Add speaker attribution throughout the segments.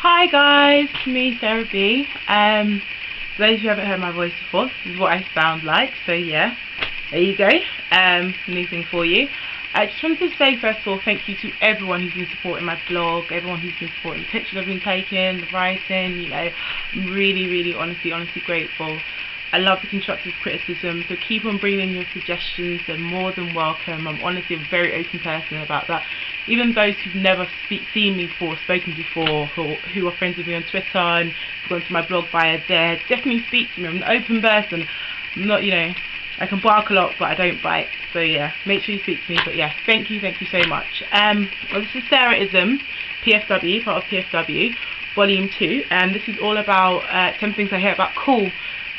Speaker 1: Hi guys, it's me, Sarah B. For those who haven't heard my voice before, this is what I sound like, so yeah, there you go, new thing for you. I just wanted to say first of all, thank you to everyone who's been supporting my blog, everyone who's been supporting the pictures I've been taking, the writing, you know, I'm really honestly grateful. I love the constructive criticism, so keep on bringing in your suggestions, they're more than welcome. I'm honestly a very open person about that. Even those who've never seen me before, spoken before, who are friends with me on Twitter and have gone to my blog via there, definitely speak to me. I'm an open person. I'm not, you know, I can bark a lot but I don't bite, so yeah, make sure you speak to me. But yeah, thank you so much. Well, this is Sarahism, PFW, part of PFW, volume 2, and this is all about 10 things I hate about cool.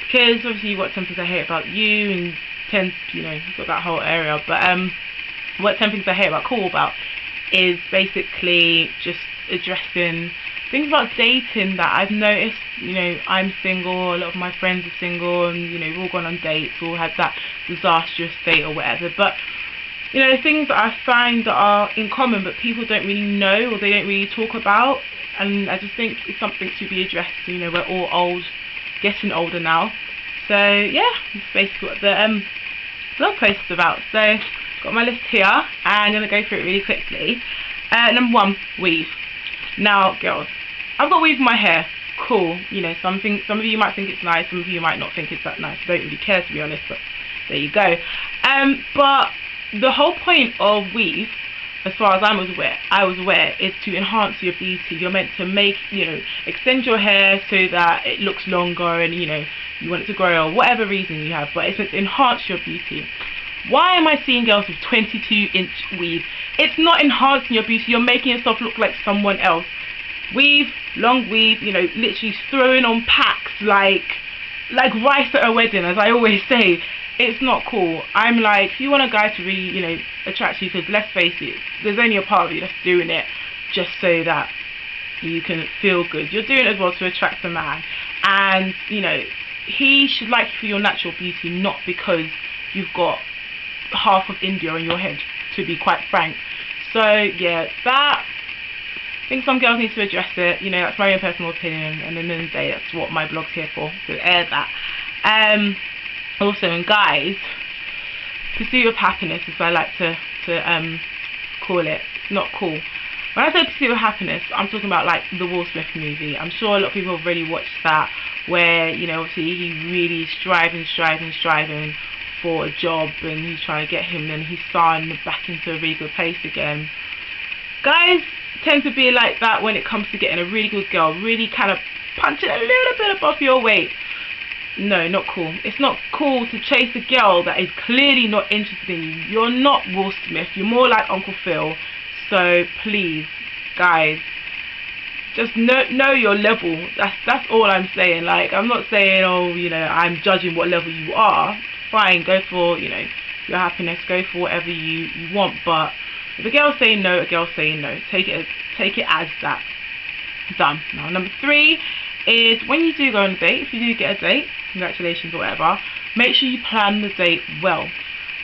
Speaker 1: Because obviously you've got 10 things I hate about you, and 10, you know, you've got that whole area. But what 10 things I hate about cool about is basically just addressing things about dating that I've noticed. You know, I'm single, a lot of my friends are single, and you know, we've all gone on dates, all had that disastrous date or whatever. But you know, the things that I find that are in common but people don't really know, or they don't really talk about, and I just think it's something to be addressed. You know, we're all old, getting older now, so yeah, that's basically what the blog post is about. So got my list here and I'm going to go through it really quickly. Number 1, weave. Now girls, I've got weave in my hair, cool, you know, some of you might think it's nice, some of you might not think it's that nice. I don't really care, to be honest, but there you go. But the whole point of weave, as far as I was aware, is to enhance your beauty. You're meant to make, you know, extend your hair so that it looks longer, and you know, you want it to grow or whatever reason you have, but it's meant to enhance your beauty. Why am I seeing girls with 22-inch weave? It's not enhancing your beauty. You're making yourself look like someone else. Weave, long weave, you know, literally throwing on packs like rice at a wedding, as I always say. It's not cool. I'm like, if you want a guy to really, you know, attract you, because let's face it, there's only a part of you that's doing it just so that you can feel good. You're doing it as well to attract a man, and you know, he should like you for your natural beauty, not because you've got half of India on your head, to be quite frank. So yeah, that, I think some girls need to address it. You know, that's my own personal opinion, and at the end of the day, that's what my blog's here for, to air that. Also, and guys, pursuit of happiness, as I like to call it, it's not cool. When I say pursuit of happiness, I'm talking about like the Will Smith movie. I'm sure a lot of people have already watched that, where, you know, obviously he really is striving for a job, and he's trying to get him and his son back into a really good place again. Guys tend to be like that when it comes to getting a really good girl, really kind of punching a little bit above your weight. No, not cool. It's not cool to chase a girl that is clearly not interested in you. You're not Will Smith. You're more like Uncle Phil. So please, guys, just know your level. That's all I'm saying. Like, I'm not saying, oh, you know, I'm judging what level you are. Fine, go for, you know, your happiness. Go for whatever you want. But if a girl's saying no, a girl's saying no. Take it as that. Done. Now, number 3 is, when you do go on a date, if you do get a date, congratulations or whatever, make sure you plan the date well.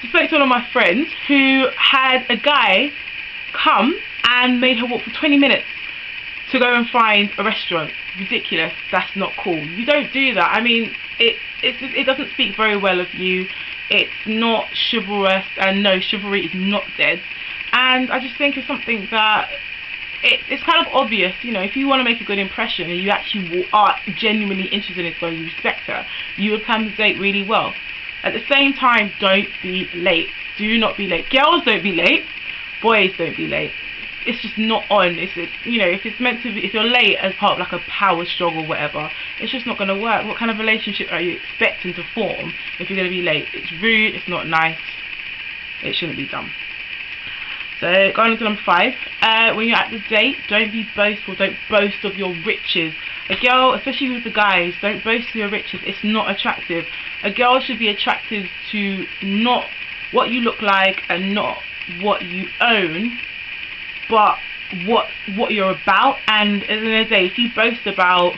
Speaker 1: I spoke to one of my friends who had a guy come and made her walk for 20 minutes to go and find a restaurant. Ridiculous. That's not cool. You don't do that. I mean, it doesn't speak very well of you. It's not chivalrous, and no, chivalry is not dead. And I just think it's something that it's kind of obvious. You know, if you want to make a good impression and you actually are genuinely interested in this girl, you respect her, you would plan the date really well. At the same time, don't be late. Do not be late. Girls, don't be late. Boys, don't be late. It's just not on. You know, if it's meant to be, if you're late as part of like a power struggle or whatever, it's just not going to work. What kind of relationship are you expecting to form if you're going to be late? It's rude. It's not nice. It shouldn't be done. So going on to number 5, when you're at the date, don't be boastful. Don't boast of your riches. A girl, especially with the guys, don't boast of your riches. It's not attractive. A girl should be attracted to not what you look like and not what you own, but what you're about. And at the end of the day, if you boast about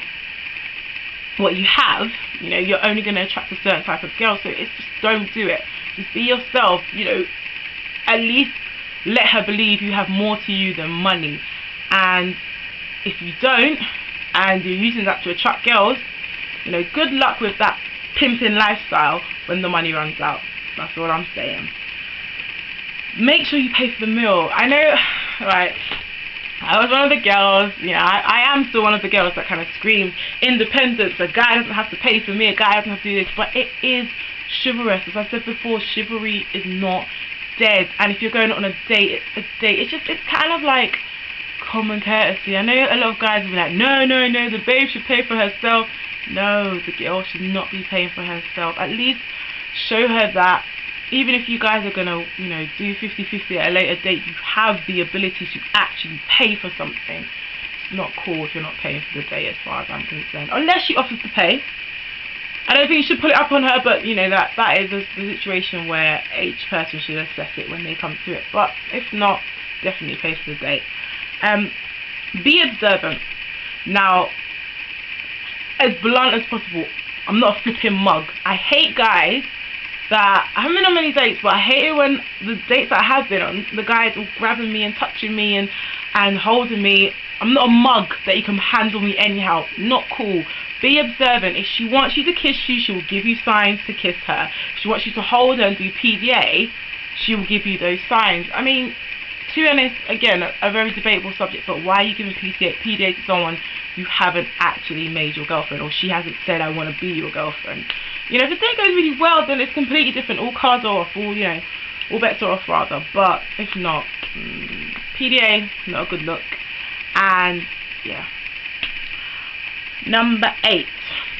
Speaker 1: what you have, you know, you're only going to attract a certain type of girl. So it's just, don't do it. Just be yourself. You know, at least let her believe you have more to you than money. And if you don't, and you're using that to attract girls, you know, good luck with that pimping lifestyle when the money runs out. That's all I'm saying. Make sure you pay for the meal. I know, right, I was one of the girls, you know, I am still one of the girls that kind of screams independence. A guy doesn't have to pay for me, a guy doesn't have to do this, but it is chivalrous. As I said before, chivalry is not dead, and if you're going on a date, it's kind of like common courtesy. I know a lot of guys will be like, no, the babe should pay for herself. No, the girl should not be paying for herself. At least show her that even if you guys are going to, you know, do 50-50 at a later date, you have the ability to actually pay for something. It's not cool if you're not paying for the date, as far as I'm concerned. Unless she offers to pay. I don't think you should put it up on her, but, you know, that is the situation where each person should assess it when they come to it. But if not, definitely pay for the date. Be observant. Now, as blunt as possible, I'm not a flipping mug. I hate guys that, I haven't been on many dates, but I hate it when the dates that I have been on, the guys all grabbing me and touching me and holding me. I'm not a mug that you can handle me anyhow. Not cool. Be observant. If she wants you to kiss you, she will give you signs to kiss her. If she wants you to hold her and do PDA, she will give you those signs. I mean, to be honest, again, a very debatable subject, but why are you giving PDA to someone you haven't actually made your girlfriend, or she hasn't said, I want to be your girlfriend? You know, if the date goes really well, then it's completely different. All cards are off, all, you know, all bets are off rather. But if not, PDA, not a good look. And yeah. Number 8,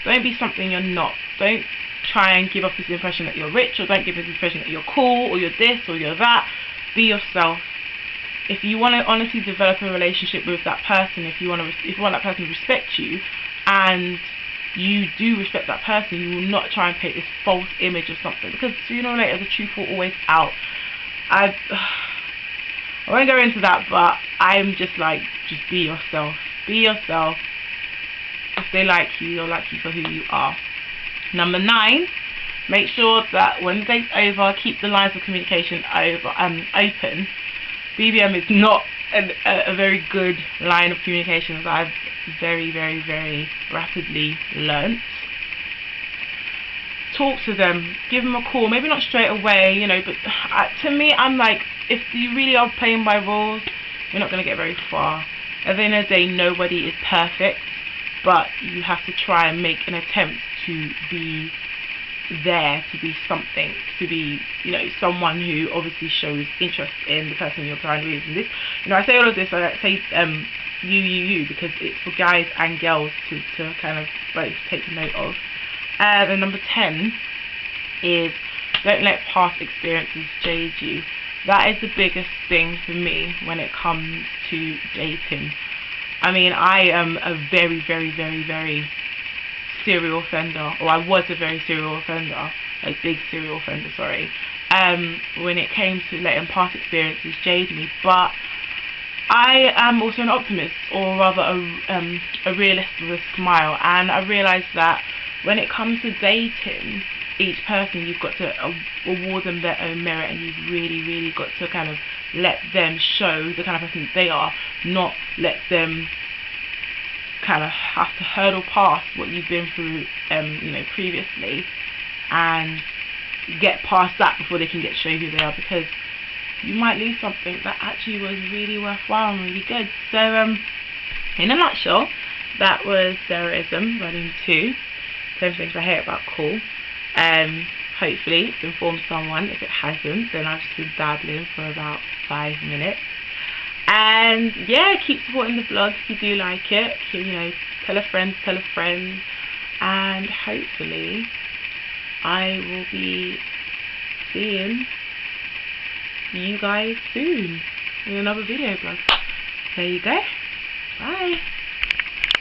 Speaker 1: don't be something you're not. Don't try and give off this impression that you're rich, or don't give this impression that you're cool, or you're this, or you're that. Be yourself. If you want to honestly develop a relationship with that person, if you want that person to respect you, and you do respect that person, you will not try and paint this false image of something, because sooner or later the truth will always out. I won't go into that, but I'm just like, just be yourself. Be yourself. If they like you, they'll like you for who you are. Number 9, make sure that when the date's over, keep the lines of communication open. BBM is not a very good line of communication, as I've very, very, very rapidly learnt. Talk to them, give them a call, maybe not straight away, you know, but to me, I'm like, if you really are playing by rules, you're not going to get very far. At the end of the day, nobody is perfect, but you have to try and make an attempt to be there, to be something, to be, you know, someone who obviously shows interest in the person you're trying to be with. And this, you know, I say all of this, I say you, because it's for guys and girls to kind of both take note of. And number 10 is, don't let past experiences jade you. That is the biggest thing for me when it comes to dating. I mean, I am a very, very, very, very serial offender, or I was a very serial offender, a big serial offender, sorry, when it came to letting past experiences jade me. But I am also an optimist, or rather a realist with a smile, and I realised that when it comes to dating each person, you've got to award them their own merit, and you've really, really got to kind of let them show the kind of person that they are, not let them kind of have to hurdle past what you've been through, you know, previously, and get past that before they can show who they are, because you might lose something that actually was really worthwhile and really good. So, in a nutshell, that was Sarahism Volume 2. 10 things I hate about cool. Hopefully it's informed someone. If it hasn't, then I've just been babbling for about 5 minutes. And yeah, keep supporting the blog if you do like it. You know, tell a friend, and hopefully I will be seeing you guys soon in another video blog. There you go. Bye.